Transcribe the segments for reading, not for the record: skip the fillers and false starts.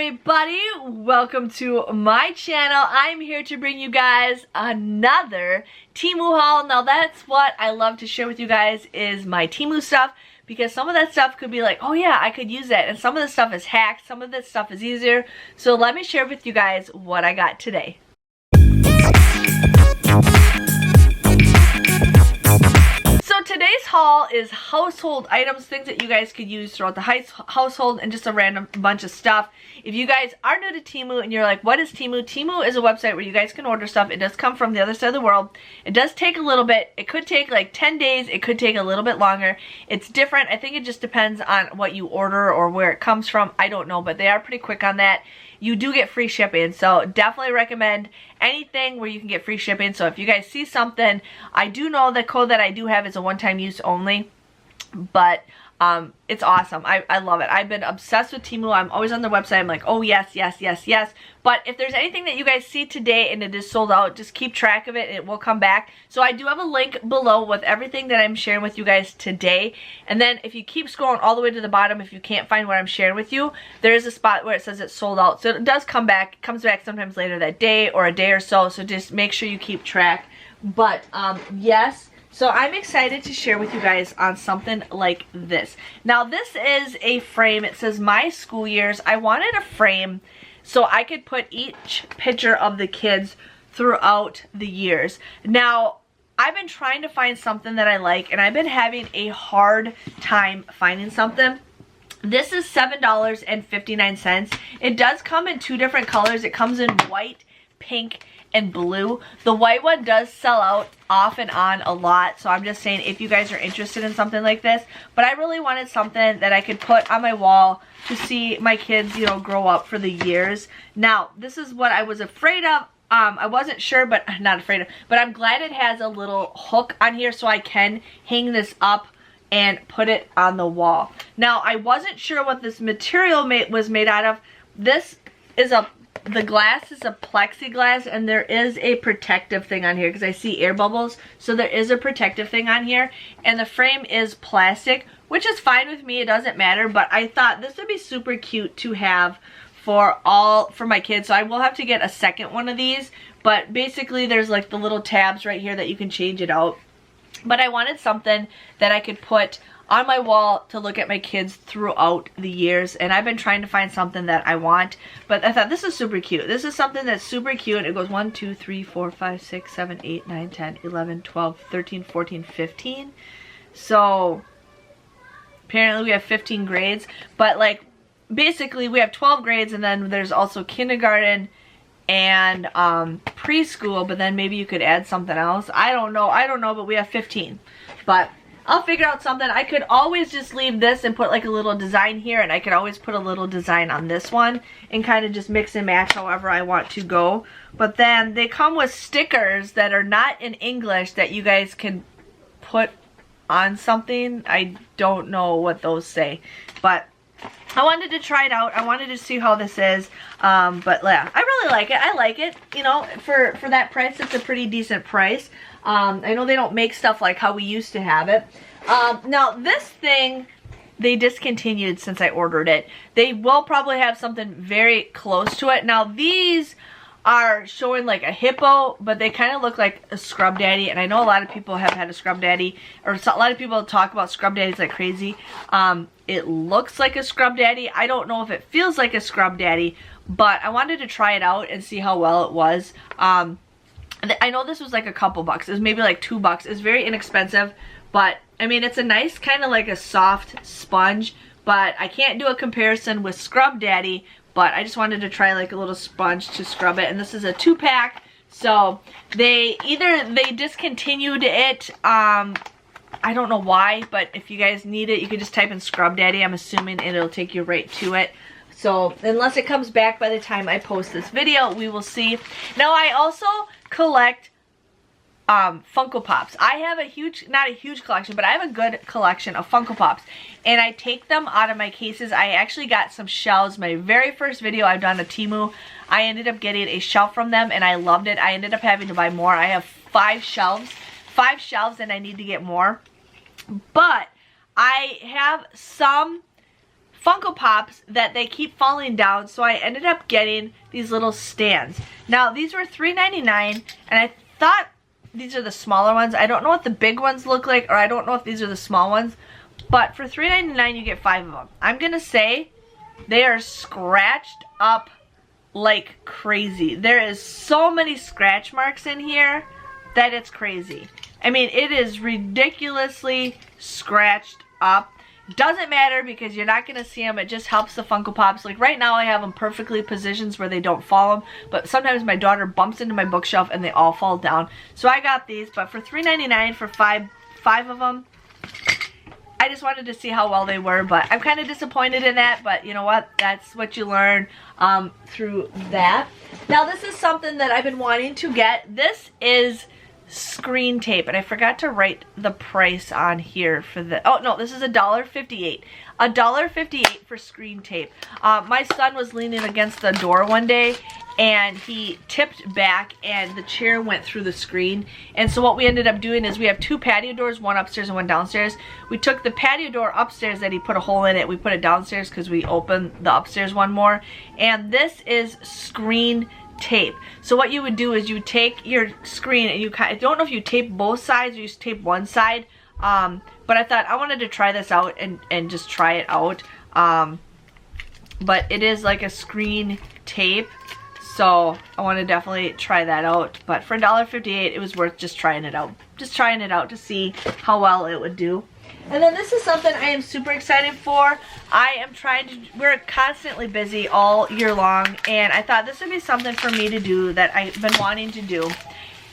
everybody, welcome to my channel. I'm here to bring you guys another Temu haul. Now that's what I love to share with you guys, is my Temu stuff, because some of that stuff could be like, oh yeah, I could use that, and some of the stuff is hacked, some of this stuff is easier. So let me share with you guys what I got today. So today's haul is household items, things that you guys could use throughout the household, and just a random bunch of stuff. If you guys are new to Temu and you're like, what is Temu? Temu is a website where you guys can order stuff. It does come from the other side of the world. It does take a little bit. It could take like 10 days. It could take a little bit longer. It's different. I think it just depends on what you order or where it comes from. I don't know, but they are pretty quick on that. You do get free shipping, so definitely recommend anything where you can get free shipping. So if you guys see something, I do know the code that I do have is a one-time use only, but it's awesome. I love it. I've been obsessed with Temu. I'm always on their website. I'm like, oh yes, yes, yes, yes. But if there's anything that you guys see today and it is sold out, just keep track of it and it will come back. So I do have a link below with everything that I'm sharing with you guys today. And then if you keep scrolling all the way to the bottom, if you can't find what I'm sharing with you, there is a spot where it says it's sold out. So it does come back. It comes back sometimes later that day or a day or so. So just make sure you keep track. But yes. So I'm excited to share with you guys on something like this. Now this is a frame. It says my school years. I wanted a frame so I could put each picture of the kids throughout the years. Now I've been trying to find something that I like, and I've been having a hard time finding something. This is $7.59. It does come in two different colors. It comes in white, pink, and blue. The white one does sell out off and on a lot, so I'm just saying if you guys are interested in something like this. But I really wanted something that I could put on my wall to see my kids, you know, grow up for the years. Now this is what I was afraid of. I wasn't sure, but not afraid of, but I'm glad it has a little hook on here so I can hang this up and put it on the wall. Now I wasn't sure what this material was made out of. This is the glass is a plexiglass, and there is a protective thing on here because I see air bubbles, so there is a protective thing on here, and the frame is plastic, which is fine with me. It doesn't matter, but I thought this would be super cute to have for my kids. So I will have to get a second one of these, but basically there's like the little tabs right here that you can change it out. But I wanted something that I could put on my wall to look at my kids throughout the years, and I've been trying to find something that I want, but I thought this is super cute. This is something that's super cute. It goes 1, 2, 3, 4, 5, 6, 7, 8, 9, 10, 11, 12, 13, 14, 15. So apparently we have 15 grades, but like basically we have 12 grades, and then there's also kindergarten and preschool, but then maybe you could add something else. I don't know, but we have 15. But I'll figure out something. I could always just leave this and put like a little design here, and I could always put a little design on this one and kind of just mix and match however I want to go. But then they come with stickers that are not in English that you guys can put on something. I don't know what those say, but I wanted to try it out. I wanted to see how this is. But yeah, I really like it. I like it. You know, for that price, it's a pretty decent price. I know they don't make stuff like how we used to have it. Now this thing, they discontinued since I ordered it. They will probably have something very close to it. Now these are showing like a hippo, but they kind of look like a scrub daddy, and I know a lot of people have had a scrub daddy, or a lot of people talk about scrub daddies like crazy. It looks like a scrub daddy. I don't know if it feels like a scrub daddy, but I wanted to try it out and see how well it was. I know this was like a couple bucks. It was maybe like $2. It's very inexpensive, but I mean, it's a nice kind of like a soft sponge, but I can't do a comparison with Scrub Daddy, but I just wanted to try like a little sponge to scrub it. And this is a 2-pack, so they discontinued it. I don't know why, but if you guys need it, you can just type in Scrub Daddy. I'm assuming it'll take you right to it. So unless it comes back by the time I post this video, we will see. Now I also collect Funko Pops. I have not a huge collection, but I have a good collection of Funko Pops, and I take them out of my cases. I actually got some shelves. My very first video I've done of Temu, I ended up getting a shelf from them, and I loved it. I ended up having to buy more. I have 5 shelves, and I need to get more. But I have some Funko Pops that they keep falling down, so I ended up getting these little stands. Now these were $3.99, and I thought these are the smaller ones. I don't know what the big ones look like, or I don't know if these are the small ones, but for $3.99 you get 5 of them. I'm gonna say they are scratched up like crazy. There is so many scratch marks in here that it's crazy. I mean, it is ridiculously scratched up. Doesn't matter because you're not gonna see them. It just helps the Funko Pops. Like right now I have them perfectly positioned where they don't fall, but sometimes my daughter bumps into my bookshelf and they all fall down. So I got these, but for $3.99 for five of them, I just wanted to see how well they were, but I'm kind of disappointed in that, but you know what? That's what you learn through that. Now this is something that I've been wanting to get. This is screen tape, and I forgot to write the price on here for the, oh no, this is $1.58. $1.58 for screen tape. My son was leaning against the door one day and he tipped back and the chair went through the screen, and so what we ended up doing is we have 2 patio doors, one upstairs and one downstairs. We took the patio door upstairs that he put a hole in it, we put it downstairs because we opened the upstairs one more, and this is screen tape. So what you would do is you would take your screen and you kind of, I don't know if you tape both sides or you just tape one side, but I thought I wanted to try this out and just try it out. But it is like a screen tape, so I want to definitely try that out. But for $1.58 it was worth just trying it out. Just trying it out to see how well it would do. And then this is something I am super excited for. I am trying to, we're constantly busy all year long, and I thought this would be something for me to do that I've been wanting to do.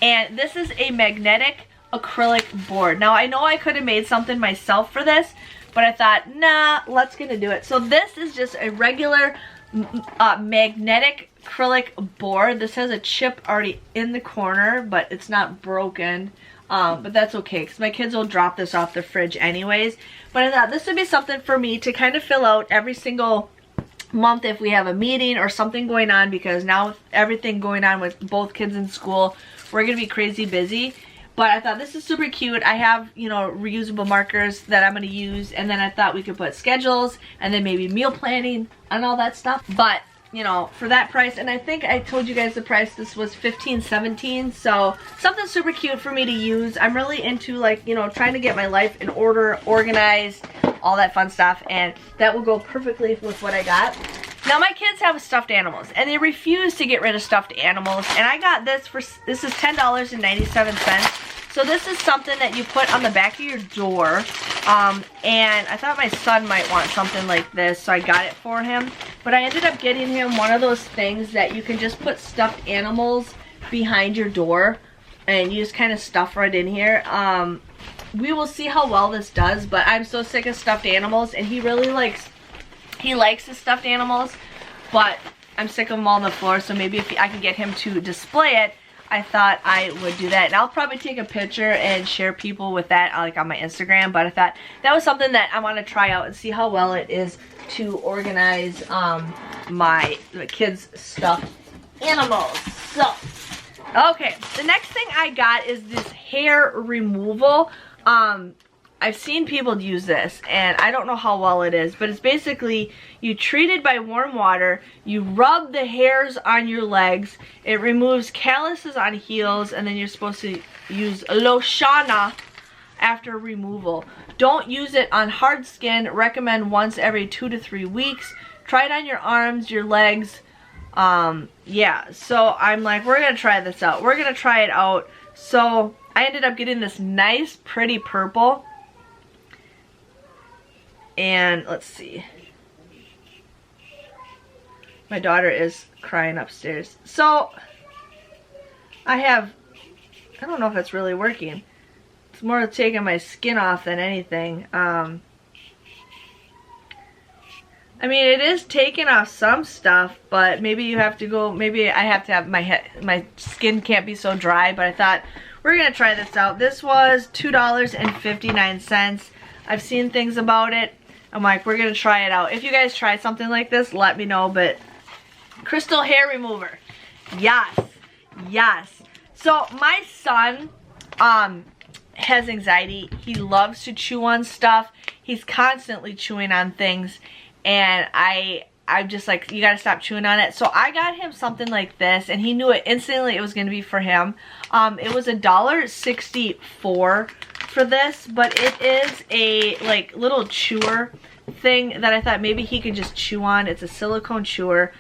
And this is a magnetic acrylic board. Now I know I could have made something myself for this, but I thought, nah, let's gonna do it. So this is just a regular magnetic acrylic board. This has a chip already in the corner, but it's not broken. But that's okay because my kids will drop this off the fridge anyways. But I thought this would be something for me to kind of fill out every single month if we have a meeting or something going on, because now with everything going on with both kids in school, we're gonna be crazy busy. But I thought this is super cute. I have, you know, reusable markers that I'm gonna use, and then I thought we could put schedules and then maybe meal planning and all that stuff. But you know, for that price, and I think I told you guys the price, this was $15, $17, so something super cute for me to use. I'm really into, like, you know, trying to get my life in order, organized, all that fun stuff, and that will go perfectly with what I got. Now my kids have stuffed animals, and they refuse to get rid of stuffed animals, and I got this for, this is $10.97. So this is something that you put on the back of your door, and I thought my son might want something like this, so I got it for him. But I ended up getting him one of those things that you can just put stuffed animals behind your door, and you just kind of stuff right in here. We will see how well this does, but I'm so sick of stuffed animals, and he really likes, he likes his stuffed animals, but I'm sick of them all on the floor, so maybe if I can get him to display it, I thought I would do that. And I'll probably take a picture and share people with that, like on my Instagram, but I thought that was something that I want to try out and see how well it is to organize my kids' stuffed animals. So, okay, the next thing I got is this hair removal. I've seen people use this, and I don't know how well it is, but it's basically, you treat it by warm water, you rub the hairs on your legs, it removes calluses on heels, and then you're supposed to use loshana after removal. Don't use it on hard skin, recommend once every 2 to 3 weeks. Try it on your arms, your legs. Yeah, so I'm like, we're gonna try this out. We're gonna try it out. So I ended up getting this nice, pretty purple. And let's see. My daughter is crying upstairs. So I don't know if it's really working. It's more of taking my skin off than anything. I mean, it is taking off some stuff, but maybe you have to go, maybe I have to have my skin can't be so dry, but I thought we're gonna try this out. This was $2.59. I've seen things about it. I'm like, we're gonna try it out. If you guys try something like this, let me know. But crystal hair remover, yes, yes. So my son has anxiety. He loves to chew on stuff. He's constantly chewing on things, and I'm just like, you gotta stop chewing on it. So I got him something like this, and he knew it instantly it was gonna be for him. It was $1.64 for this, but it is a like little chewer thing that I thought maybe he could just chew on. It's a silicone chewer.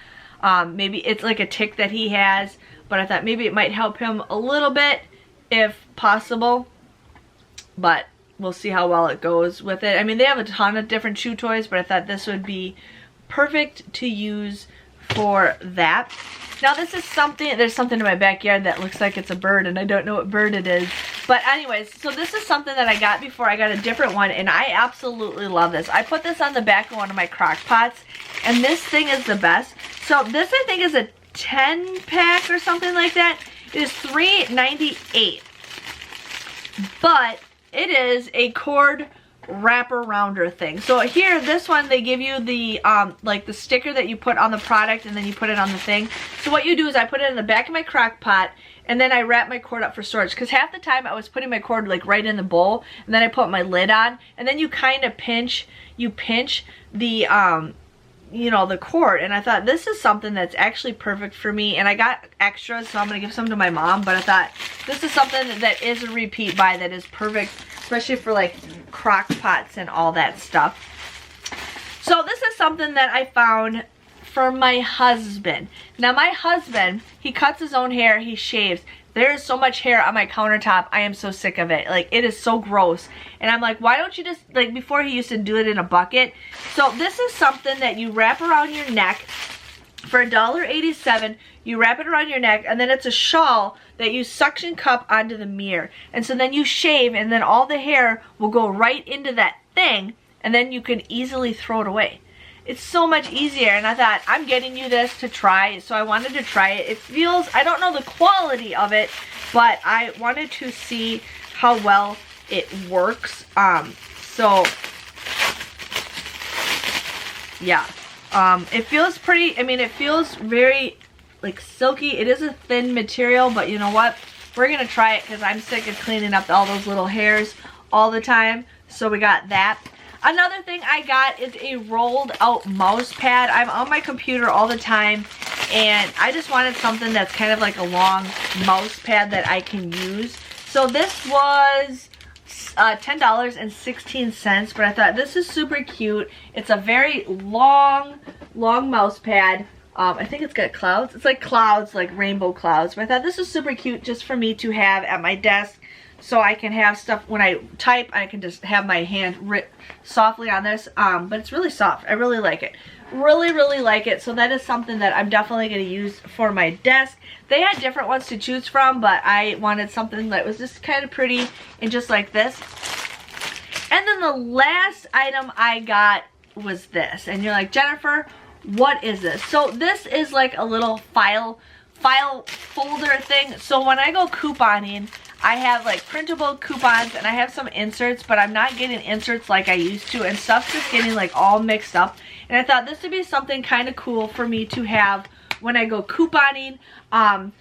Maybe it's like a tick that he has, but I thought maybe it might help him a little bit if possible, but we'll see how well it goes with it. I mean, they have a ton of different chew toys, but I thought this would be perfect to use for that. Now this is something, there's something in my backyard that looks like it's a bird, and I don't know what bird it is. But anyways, so this is something that I got before. I got a different one, and I absolutely love this. I put this on the back of one of my crock pots, and this thing is the best. So this, I think, is a 10 pack or something like that. It is $3.98, but it is a cord wrapper rounder thing. So here, this one, they give you the like the sticker that you put on the product, and then you put it on the thing. So what you do is I put it in the back of my crock pot, and then I wrap my cord up for storage, because half the time I was putting my cord like right in the bowl, and then I put my lid on, and then you kind of pinch the you know, the cord. And I thought this is something that's actually perfect for me, and I got extras, so I'm gonna give some to my mom, but I thought this is something that is a repeat buy that is perfect, especially for like crock pots and all that stuff. So this is something that I found for my husband. Now my husband, he cuts his own hair, he shaves. There is so much hair on my countertop. I am so sick of it. Like, it is so gross. And I'm like, why don't you just, like, before he used to do it in a bucket. So this is something that you wrap around your neck for $1.87. You wrap it around your neck, and then it's a shawl that you suction cup onto the mirror. And so then you shave, and then all the hair will go right into that thing, and then you can easily throw it away. It's so much easier, and I thought, I'm getting you this to try, so I wanted to try it. It feels, I don't know the quality of it, but I wanted to see how well it works. So yeah, it feels pretty, I mean, it feels very like silky. It is a thin material, but you know what? We're gonna try it because I'm sick of cleaning up all those little hairs all the time. So we got that. Another thing I got is a rolled out mouse pad. I'm on my computer all the time, and I just wanted something that's kind of like a long mouse pad that I can use. So this was $10.16, but I thought this is super cute. It's a very long mouse pad. I think it's got clouds. It's like clouds, like rainbow clouds. But I thought this is super cute just for me to have at my desk, so I can have stuff when I type. I can just have my hand writ softly on this. But it's really soft. I really like it. Really like it. So that is something that I'm definitely going to use for my desk. They had different ones to choose from, but I wanted something that was just kind of pretty and just like this. And then the last item I got was this. And you're like, Jennifer, what is this? So this is like a little file folder thing. So when I go couponing, I have like printable coupons, and I have some inserts, but I'm not getting inserts like I used to, and stuff's just getting like all mixed up. And I thought this would be something kind of cool for me to have when I go couponing.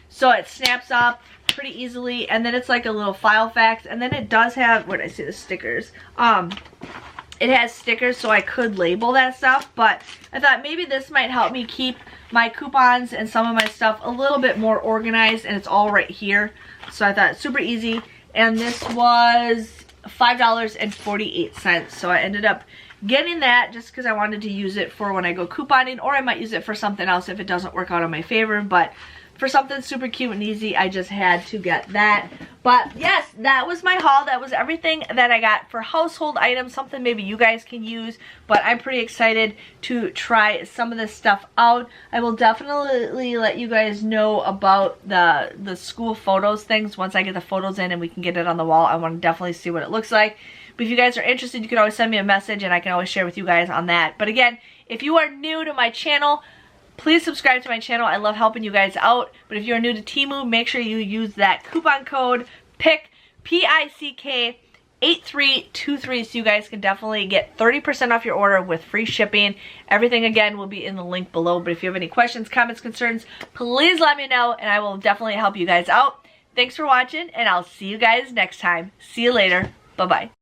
So it snaps up pretty easily, and then it's like a little file fax, and then it does have, what did I say, the stickers. It has stickers, so I could label that stuff, but I thought maybe this might help me keep my coupons and some of my stuff a little bit more organized, and it's all right here. So I thought it's super easy, and this was $5.48, so I ended up getting that just because I wanted to use it for when I go couponing, or I might use it for something else if it doesn't work out in my favor. But for something super cute and easy, I just had to get that. But yes, that was my haul. That was everything that I got for household items, something maybe you guys can use. But I'm pretty excited to try some of this stuff out. I will definitely let you guys know about the school photos things once I get the photos in and we can get it on the wall. I want to definitely see what it looks like. But if you guys are interested, you can always send me a message, and I can always share with you guys on that. But again, if you are new to my channel, please subscribe to my channel. I love helping you guys out. But if you're new to Temu, make sure you use that coupon code PICK, P-I-C-K, 8323, so you guys can definitely get 30% off your order with free shipping. Everything, again, will be in the link below. But if you have any questions, comments, concerns, please let me know, and I will definitely help you guys out. Thanks for watching, and I'll see you guys next time. See you later. Bye-bye.